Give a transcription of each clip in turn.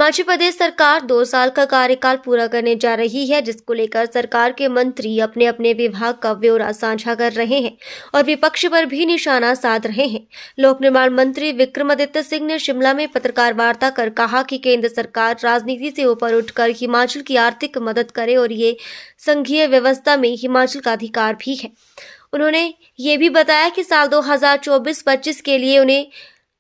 हिमाचल प्रदेश सरकार 2 साल का कार्यकाल पूरा करने जा रही है, जिसको लेकर सरकार के मंत्री अपने अपने विभाग का ब्यौरा साझा कर रहे हैं और विपक्ष पर भी निशाना साध रहे हैं। लोक निर्माण मंत्री विक्रमादित्य सिंह ने शिमला में पत्रकार वार्ता कर कहा कि केंद्र सरकार राजनीति से ऊपर उठकर हिमाचल की आर्थिक मदद करे और ये संघीय व्यवस्था में हिमाचल का अधिकार भी है। उन्होंने ये भी बताया कि साल 2024-25 के लिए उन्हें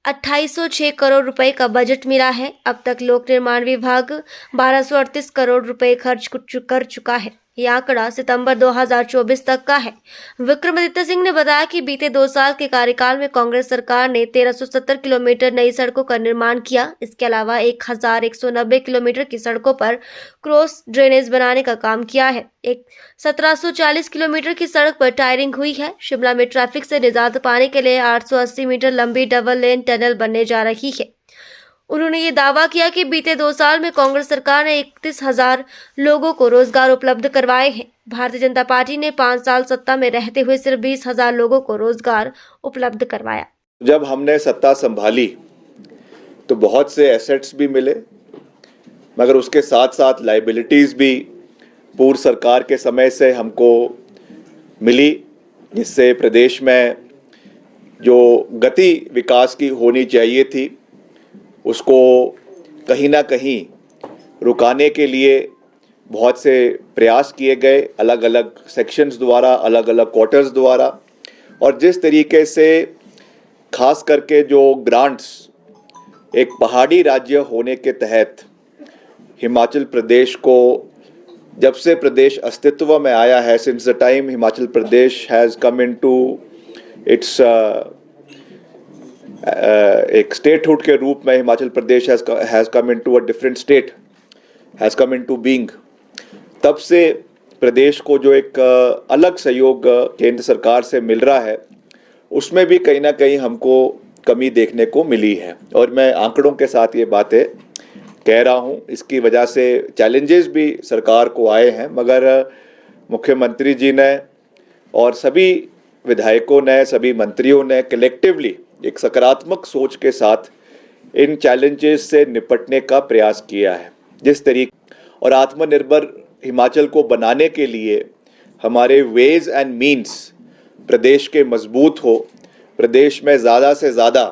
2806 करोड़ रुपए का बजट मिला है। अब तक लोक निर्माण विभाग 1238 करोड़ रुपए खर्च कर चुका है। यह आंकड़ा सितंबर 2024 तक का है। विक्रमादित्य सिंह ने बताया कि बीते 2 साल के कार्यकाल में कांग्रेस सरकार ने 1370 किलोमीटर नई सड़कों का निर्माण किया। इसके अलावा 1190 किलोमीटर की सड़कों पर क्रॉस ड्रेनेज बनाने का काम किया है। 1740 किलोमीटर की सड़क पर टायरिंग हुई है। शिमला में ट्रैफिक से निजात पाने के लिए 880 मीटर लंबी डबल लेन टनल बनने जा रही है। उन्होंने ये दावा किया कि बीते 2 साल में कांग्रेस सरकार ने 31,000 लोगों को रोजगार उपलब्ध करवाए हैं। भारतीय जनता पार्टी ने 5 साल सत्ता में रहते हुए सिर्फ 20,000 लोगों को रोजगार उपलब्ध करवाया। जब हमने सत्ता संभाली तो बहुत से एसेट्स भी मिले, मगर उसके साथ साथ लायबिलिटीज भी पूर्व सरकार के समय से हमको मिली, जिससे प्रदेश में जो गति विकास की होनी चाहिए थी उसको कहीं ना कहीं रुकाने के लिए बहुत से प्रयास किए गए, अलग अलग सेक्शंस द्वारा, अलग अलग क्वार्टर्स द्वारा। और जिस तरीके से खास करके जो ग्रांट्स एक पहाड़ी राज्य होने के तहत हिमाचल प्रदेश को, जब से प्रदेश अस्तित्व में आया है, since the time Himachal Pradesh has come into its एक स्टेटहुड के रूप में Himachal Pradesh has come into a different state, has come into being, तब से प्रदेश को जो एक अलग सहयोग केंद्र सरकार से मिल रहा है, उसमें भी कहीं ना कहीं हमको कमी देखने को मिली है। और मैं आंकड़ों के साथ ये बातें कह रहा हूँ। इसकी वजह से चैलेंजेस भी सरकार को आए हैं, मगर मुख्यमंत्री जी ने और सभी विधायकों ने, सभी मंत्रियों ने कलेक्टिवली एक सकारात्मक सोच के साथ इन चैलेंजेस से निपटने का प्रयास किया है। जिस तरीके और आत्मनिर्भर हिमाचल को बनाने के लिए हमारे वेज एंड मीन्स प्रदेश के मजबूत हो, प्रदेश में ज़्यादा से ज़्यादा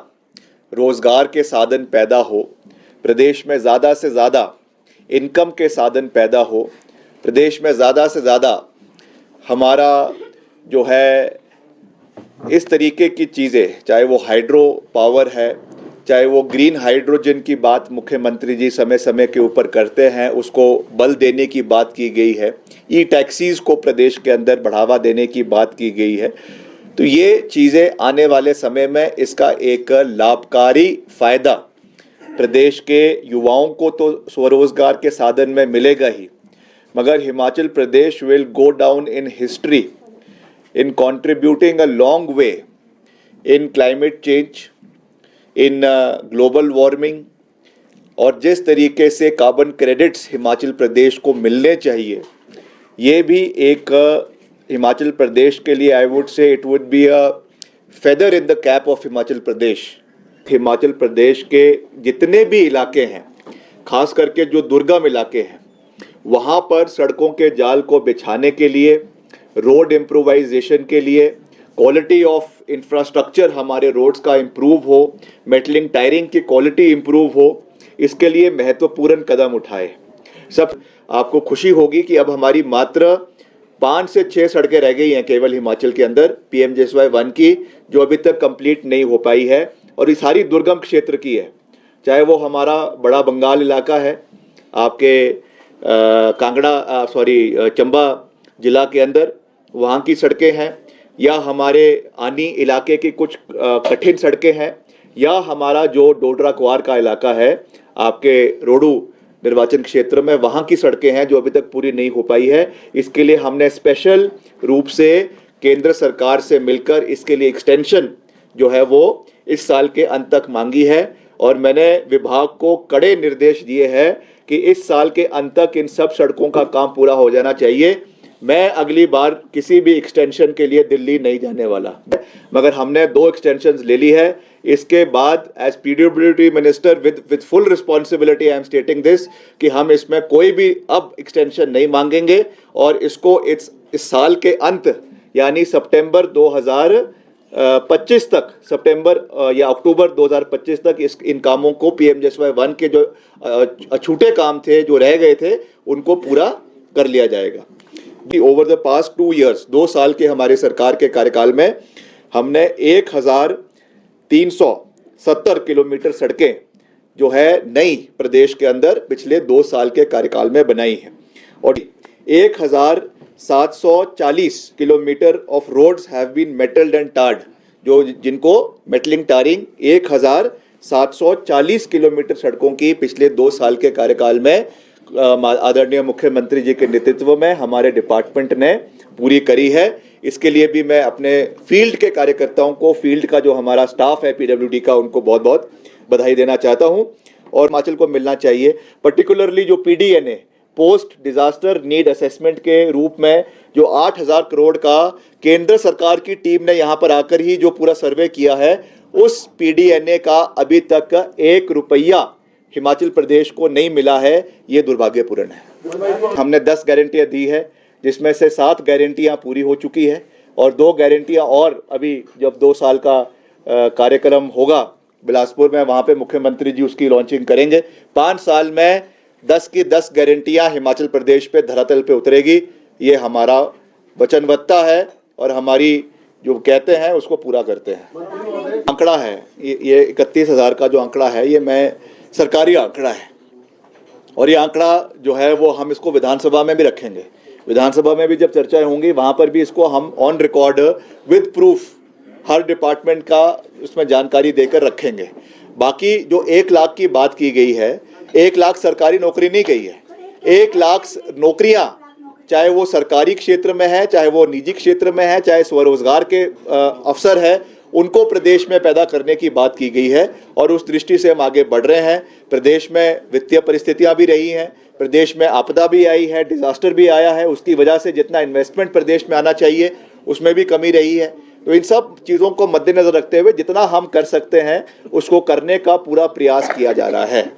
रोज़गार के साधन पैदा हो, प्रदेश में ज़्यादा से ज़्यादा इनकम के साधन पैदा हो, प्रदेश में ज़्यादा से ज़्यादा हमारा जो है इस तरीके की चीज़ें, चाहे वो हाइड्रो पावर है, चाहे वो ग्रीन हाइड्रोजन की बात मुख्यमंत्री जी समय समय के ऊपर करते हैं, उसको बल देने की बात की गई है। ई टैक्सीज़ को प्रदेश के अंदर बढ़ावा देने की बात की गई है। तो ये चीज़ें आने वाले समय में इसका एक लाभकारी फ़ायदा प्रदेश के युवाओं को तो स्वरोजगार के साधन में मिलेगा ही, मगर Himachal Pradesh will go down in history in contributing a long way in climate change, in global warming। और जिस तरीके से कार्बन क्रेडिट्स हिमाचल प्रदेश को मिलने चाहिए, ये भी एक हिमाचल प्रदेश के लिए I would say it would be a feather in the cap of Himachal Pradesh. Himachal Pradesh के जितने भी इलाके हैं, खास करके जो दुर्गम इलाके हैं, वहाँ पर सड़कों के जाल को बिछाने के लिए, रोड इम्प्रोवाइजेशन के लिए, क्वालिटी ऑफ इंफ्रास्ट्रक्चर हमारे रोड्स का इम्प्रूव हो, मेटलिंग टायरिंग की क्वालिटी इम्प्रूव हो, इसके लिए महत्वपूर्ण कदम उठाए। सब आपको खुशी होगी कि अब हमारी मात्र 5 से 6 सड़कें रह गई हैं केवल हिमाचल के अंदर PMJSY 1 की, जो अभी तक कंप्लीट नहीं हो पाई है, और ये सारी दुर्गम क्षेत्र की है। चाहे वो हमारा बड़ा बंगाल इलाका है, आपके चंबा जिला के अंदर वहाँ की सड़कें हैं, या हमारे आनी इलाके की कुछ कठिन सड़कें हैं, या हमारा जो डोडरा क्वार का इलाका है आपके रोडू निर्वाचन क्षेत्र में, वहाँ की सड़कें हैं जो अभी तक पूरी नहीं हो पाई है। इसके लिए हमने स्पेशल रूप से केंद्र सरकार से मिलकर इसके लिए एक्सटेंशन जो है वो इस साल के अंत तक मांगी है, और मैंने विभाग को कड़े निर्देश दिए हैं कि इस साल के अंत तक इन सब सड़कों का काम पूरा हो जाना चाहिए। मैं अगली बार किसी भी एक्सटेंशन के लिए दिल्ली नहीं जाने वाला, मगर हमने 2 एक्सटेंशंस ले ली है। इसके बाद as PWD minister with full responsibility I am stating this कि हम इसमें कोई भी अब एक्सटेंशन नहीं मांगेंगे और इसको इस साल के अंत यानी सितंबर 2025 तक, सितंबर या अक्टूबर 2025 तक इन कामों को PMJSY 1 के जो अछूते काम थे, जो रह गए थे, उनको पूरा कर लिया जाएगा। ओवर द पास्ट 2 years, 2 साल के हमारे सरकार के कार्यकाल में हमने 1370 किलोमीटर सड़कें जो है नई प्रदेश के अंदर पिछले 2 साल के कार्यकाल में बनाई है और 1740 kilometre of roads have been metalled and tarred, जो जिनको मेटलिंग टारिंग 1740 किलोमीटर सड़कों की पिछले 2 साल के कार्यकाल में आदरणीय मुख्यमंत्री जी के नेतृत्व में हमारे डिपार्टमेंट ने पूरी करी है। इसके लिए भी मैं अपने फील्ड के कार्यकर्ताओं को, फील्ड का जो हमारा स्टाफ है PWD का, उनको बहुत बहुत बधाई देना चाहता हूं और हिमाचल को मिलना चाहिए। पर्टिकुलरली जो PDNA post disaster need assessment के रूप में जो 8,000 करोड़ का केंद्र सरकार की टीम ने यहाँ पर आकर ही जो पूरा सर्वे किया है, उस PDNA का अभी तक 1 रुपया हिमाचल प्रदेश को नहीं मिला है। ये दुर्भाग्यपूर्ण है। हमने 10 गारंटियां दी है, जिसमें से 7 गारंटियां पूरी हो चुकी है और 2 गारंटियां और अभी जब 2 साल का कार्यक्रम होगा बिलासपुर में, वहाँ पे मुख्यमंत्री जी उसकी लॉन्चिंग करेंगे। 5 साल में 10 की 10 गारंटियां हिमाचल प्रदेश पे धरातल पे उतरेगी। ये हमारा वचनबद्धता है और हमारी जो कहते हैं उसको पूरा करते हैं। आंकड़ा है ये 31,000 का जो आंकड़ा है, ये मैं सरकारी आंकड़ा है और ये आंकड़ा जो है वो हम इसको विधानसभा में भी रखेंगे। विधानसभा में भी जब चर्चाएं होंगी, वहाँ पर भी इसको हम on record with proof her department का उसमें जानकारी देकर रखेंगे। बाकी जो 1 लाख की बात की गई है, 1 लाख सरकारी नौकरी नहीं कही है। 1 लाख नौकरियां, चाहे वो सरकारी क्षेत्र में है, चाहे वो निजी क्षेत्र में है, चाहे स्वरोजगार के अवसर है, उनको प्रदेश में पैदा करने की बात की गई है और उस दृष्टि से हम आगे बढ़ रहे हैं। प्रदेश में वित्तीय परिस्थितियां भी रही हैं, प्रदेश में आपदा भी आई है, डिजास्टर भी आया है, उसकी वजह से जितना इन्वेस्टमेंट प्रदेश में आना चाहिए उसमें भी कमी रही है। तो इन सब चीज़ों को मद्देनजर रखते हुए जितना हम कर सकते हैं उसको करने का पूरा प्रयास किया जा रहा है।